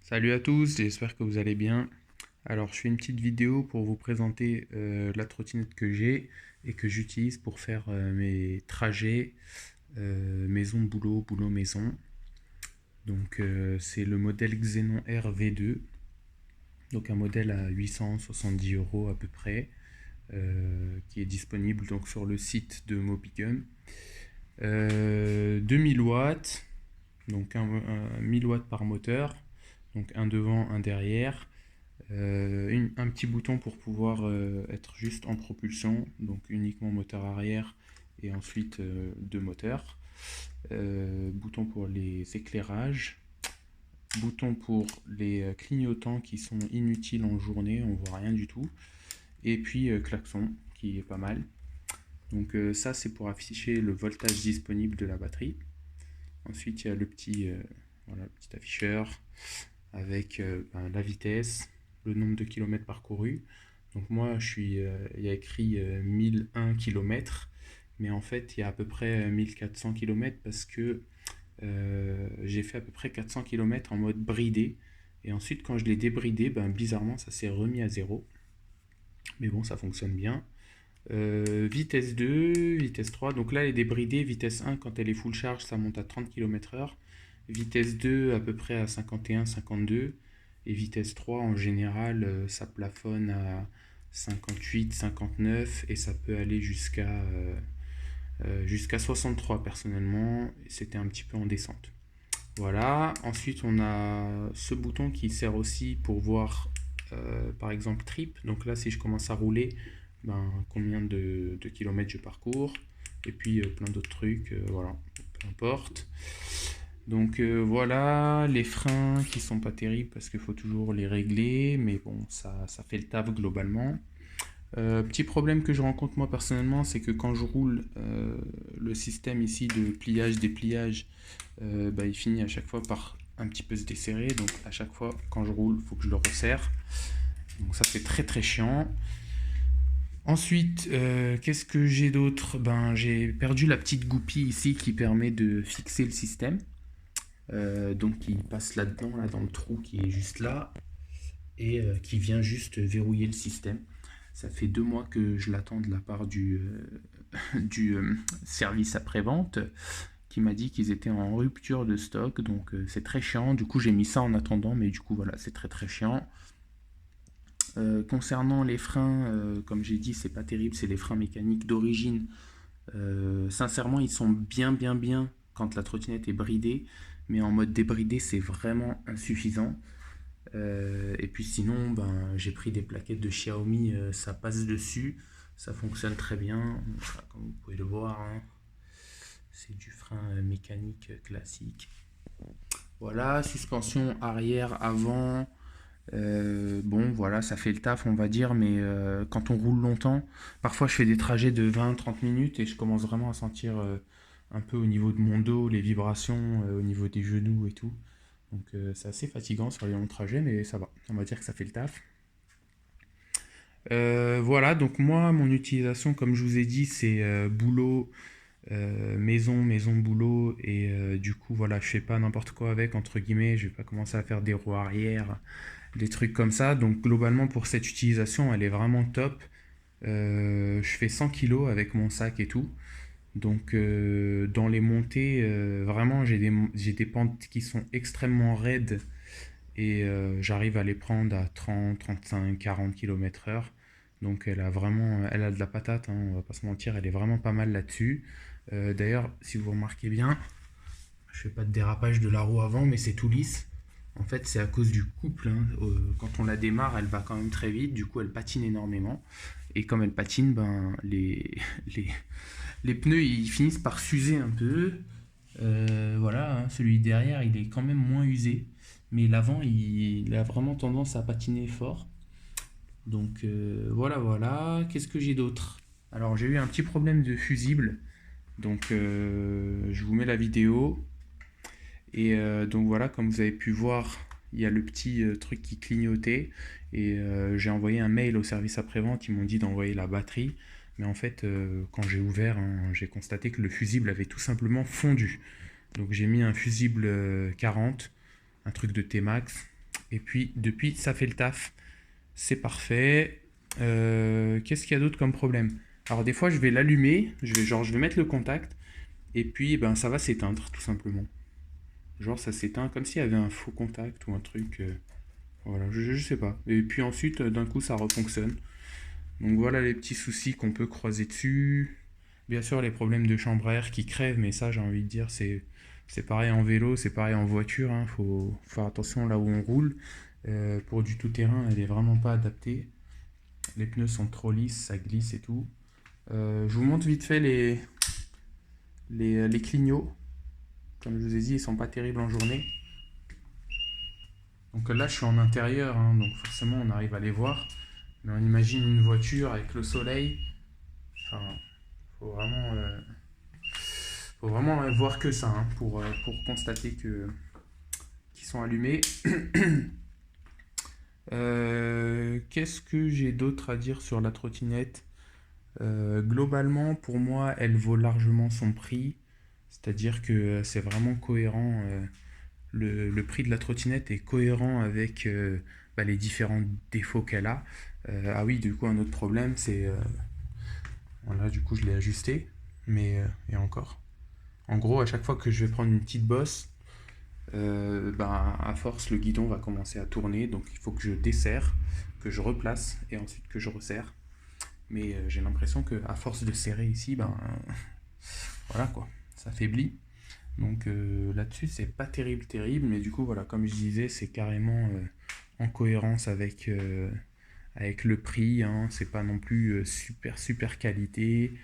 Salut à tous, j'espère que vous allez bien. Alors, je fais une petite vidéo pour vous présenter la trottinette que j'ai et que j'utilise pour faire mes trajets maison-boulot, boulot-maison. Donc, c'est le modèle Xenon R V2, donc un modèle à 870 euros à peu près, qui est disponible donc sur le site de Mobigum. 2000 watts, donc 1000 watts par moteur, donc un devant, un derrière. Un petit bouton pour pouvoir être juste en propulsion, donc uniquement moteur arrière et ensuite deux moteurs. Bouton pour les éclairages, bouton pour les clignotants qui sont inutiles en journée, on voit rien du tout. Et puis klaxon qui est pas mal. Donc ça c'est pour afficher le voltage disponible de la batterie. Ensuite il y a voilà, le petit afficheur avec la vitesse, le nombre de kilomètres parcourus. Donc moi, il y a écrit 1001 km, mais en fait, il y a à peu près 1400 km parce que j'ai fait à peu près 400 km en mode bridé. Et ensuite, quand je l'ai débridé, bizarrement, ça s'est remis à zéro. Mais bon, ça fonctionne bien. Vitesse 2, vitesse 3. Donc là, elle est débridée. Vitesse 1, quand elle est full charge, ça monte à 30 km/h. Vitesse 2, à peu près à 51, 52. Et vitesse 3, en général, ça plafonne à 58, 59. Et ça peut aller jusqu'à 63 personnellement. C'était un petit peu en descente. Voilà. Ensuite, on a ce bouton qui sert aussi pour voir, par exemple, trip. Donc là, si je commence à rouler, combien de kilomètres je parcours. Et puis plein d'autres trucs. Voilà, peu importe. Donc voilà, les freins qui sont pas terribles parce qu'il faut toujours les régler. Mais bon, ça fait le taf globalement. Petit problème que je rencontre moi personnellement, c'est que quand je roule, le système ici de pliage-dépliage, il finit à chaque fois par un petit peu se desserrer. Donc à chaque fois, quand je roule, il faut que je le resserre. Donc ça c'est très très chiant. Ensuite, qu'est-ce que j'ai d'autre? J'ai perdu la petite goupille ici qui permet de fixer le système. Donc il passe là-dedans, là dans le trou qui est juste là, et qui vient juste verrouiller le système. Ça fait 2 mois que je l'attends de la part du service après-vente qui m'a dit qu'ils étaient en rupture de stock, donc c'est très chiant. Du coup, j'ai mis ça en attendant, mais du coup, voilà, c'est très très chiant. Concernant les freins, comme j'ai dit, c'est pas terrible, c'est les freins mécaniques d'origine. Sincèrement, ils sont bien quand la trottinette est bridée, mais en mode débridé, c'est vraiment insuffisant. Et puis sinon, j'ai pris des plaquettes de Xiaomi, ça passe dessus, ça fonctionne très bien. Voilà, comme vous pouvez le voir, hein, c'est du frein mécanique classique. Voilà, suspension arrière, avant. Bon, voilà, ça fait le taf, on va dire, mais quand on roule longtemps, parfois je fais des trajets de 20-30 minutes et je commence vraiment à sentir un peu au niveau de mon dos, les vibrations, au niveau des genoux et tout. Donc c'est assez fatigant sur les longs trajets, mais ça va. On va dire que ça fait le taf. Voilà, donc moi, mon utilisation, comme je vous ai dit, c'est boulot, maison, maison, boulot. Et du coup, voilà, je fais pas n'importe quoi avec, entre guillemets. Je vais pas commencer à faire des roues arrière, des trucs comme ça. Donc globalement, pour cette utilisation, elle est vraiment top. Je fais 100 kilos avec mon sac et tout. Donc dans les montées, vraiment, j'ai des pentes qui sont extrêmement raides et j'arrive à les prendre à 30, 35, 40 km/h. Donc elle a de la patate, hein, on va pas se mentir, elle est vraiment pas mal là-dessus. D'ailleurs, si vous remarquez bien, je fais pas de dérapage de la roue avant, mais c'est tout lisse. En fait, c'est à cause du couple, hein. Quand on la démarre, elle va quand même très vite, du coup elle patine énormément. Et comme elle patine, les, les pneus ils finissent par s'user un peu. Voilà, hein, celui derrière il est quand même moins usé, mais l'avant il a vraiment tendance à patiner fort. Donc voilà. Qu'est-ce que j'ai d'autre? Alors j'ai eu un petit problème de fusible, donc je vous mets la vidéo. Et donc voilà, comme vous avez pu voir, il y a le petit truc qui clignotait. Et j'ai envoyé un mail au service après-vente, ils m'ont dit d'envoyer la batterie. Mais en fait, quand j'ai ouvert, hein, j'ai constaté que le fusible avait tout simplement fondu. Donc j'ai mis un fusible 40, un truc de T-Max. Et puis depuis, ça fait le taf. C'est parfait. Qu'est-ce qu'il y a d'autre comme problème? Alors des fois, je vais l'allumer, je vais mettre le contact, et puis ben, ça va s'éteindre tout simplement. Genre ça s'éteint comme s'il y avait un faux contact ou un truc. Voilà, je sais pas. Et puis ensuite, d'un coup, ça refonctionne. Donc voilà les petits soucis qu'on peut croiser dessus. Bien sûr, les problèmes de chambre à air qui crèvent, mais ça, j'ai envie de dire, c'est pareil en vélo, c'est pareil en voiture. Hein. Faut faire attention là où on roule. Pour du tout-terrain, elle est vraiment pas adaptée. Les pneus sont trop lisses, ça glisse et tout. Je vous montre vite fait les clignots. Comme je vous ai dit, ils sont pas terribles en journée. Donc là, je suis en intérieur, hein, donc forcément, on arrive à les voir. Mais on imagine une voiture avec le soleil. Enfin, faut vraiment, euh, faut vraiment voir que ça hein, pour constater qu'ils sont allumés. Qu'est-ce que j'ai d'autre à dire sur la trottinette? Globalement, pour moi, elle vaut largement son prix. C'est-à-dire que c'est vraiment cohérent. Le prix de la trottinette est cohérent avec bah, les différents défauts qu'elle a. Ah oui, du coup, un autre problème, c'est... voilà, du coup, je l'ai ajusté. Mais, et encore. En gros, à chaque fois que je vais prendre une petite bosse, bah, à force, le guidon va commencer à tourner. Donc, il faut que je desserre, que je replace et ensuite que je resserre. Mais j'ai l'impression que à force de serrer ici, ben voilà quoi, ça faiblit. Donc là-dessus, c'est pas terrible, terrible, mais du coup, voilà, comme je disais, c'est carrément en cohérence avec le prix. Hein. C'est pas non plus super, super qualité.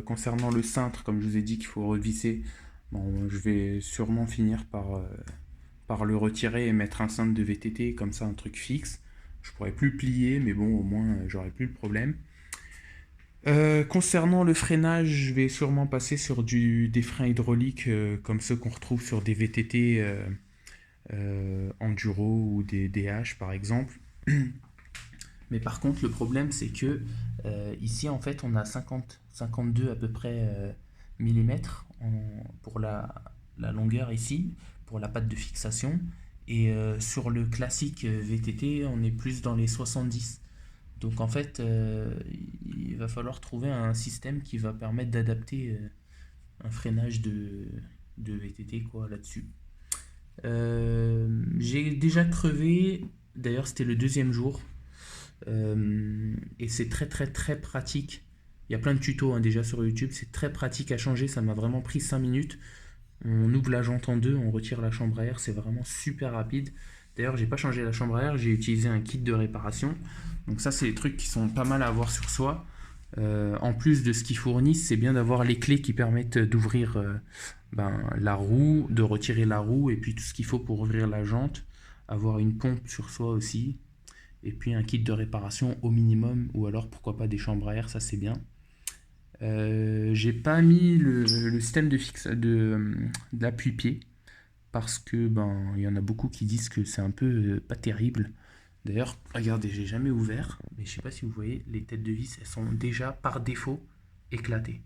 Concernant le cintre, comme je vous ai dit qu'il faut revisser, bon, je vais sûrement finir par le retirer et mettre un cintre de VTT, comme ça, un truc fixe. Je pourrais plus plier, mais bon, au moins, j'aurais plus le problème. Concernant le freinage, je vais sûrement passer sur des freins hydrauliques comme ceux qu'on retrouve sur des VTT enduro ou des DH par exemple. Mais par contre, le problème c'est que ici en fait on a 52 à peu près millimètres pour la longueur ici, pour la patte de fixation. Et sur le classique VTT, on est plus dans les 70. Donc en fait, il va falloir trouver un système qui va permettre d'adapter un freinage de VTT quoi là-dessus. J'ai déjà crevé, d'ailleurs c'était le deuxième jour, et c'est très très très pratique. Il y a plein de tutos hein, déjà sur YouTube, c'est très pratique à changer, ça m'a vraiment pris 5 minutes. On ouvre la jante en deux, on retire la chambre à air, c'est vraiment super rapide. D'ailleurs, j'ai pas changé la chambre à air, j'ai utilisé un kit de réparation. Donc ça, c'est des trucs qui sont pas mal à avoir sur soi. En plus de ce qu'ils fournissent, c'est bien d'avoir les clés qui permettent d'ouvrir la roue, de retirer la roue et puis tout ce qu'il faut pour ouvrir la jante. Avoir une pompe sur soi aussi. Et puis un kit de réparation au minimum, ou alors pourquoi pas des chambres à air, ça c'est bien. J'ai pas mis le système d'appui-pied parce que ben il y en a beaucoup qui disent que c'est un peu pas terrible. D'ailleurs, regardez, j'ai jamais ouvert, mais je sais pas si vous voyez, les têtes de vis, elles sont déjà par défaut éclatées.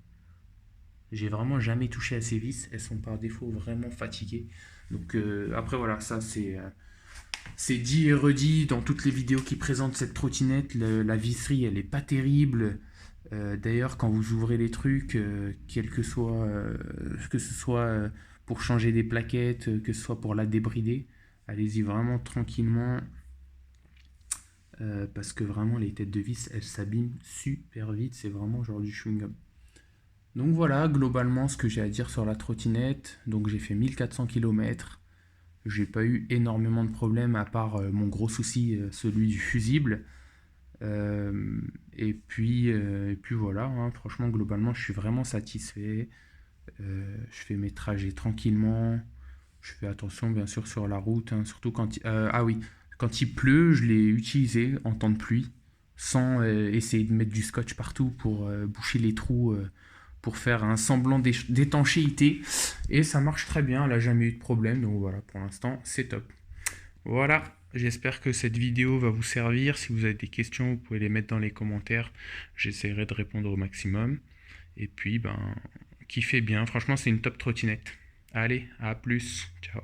J'ai vraiment jamais touché à ces vis, elles sont par défaut vraiment fatiguées. Donc après voilà, ça c'est dit et redit dans toutes les vidéos qui présentent cette trottinette. La visserie, elle est pas terrible. D'ailleurs, quand vous ouvrez les trucs, que ce soit pour changer des plaquettes, que ce soit pour la débrider, allez-y vraiment tranquillement. Parce que vraiment, les têtes de vis, elles s'abîment super vite. C'est vraiment genre du chewing-gum. Donc voilà, globalement, ce que j'ai à dire sur la trottinette. Donc j'ai fait 1400 km. J'ai pas eu énormément de problèmes à part mon gros souci, celui du fusible. Et puis voilà, hein, franchement, globalement, je suis vraiment satisfait. Je fais mes trajets tranquillement. Je fais attention, bien sûr, sur la route, hein, surtout ah oui, quand il pleut, je l'ai utilisé en temps de pluie, sans essayer de mettre du scotch partout pour boucher les trous, pour faire un semblant d'étanchéité. Et ça marche très bien, elle n'a jamais eu de problème. Donc voilà, pour l'instant, c'est top. Voilà, j'espère que cette vidéo va vous servir. Si vous avez des questions, vous pouvez les mettre dans les commentaires. J'essaierai de répondre au maximum. Et puis, kiffez bien. Franchement, c'est une top trottinette. Allez, à plus. Ciao.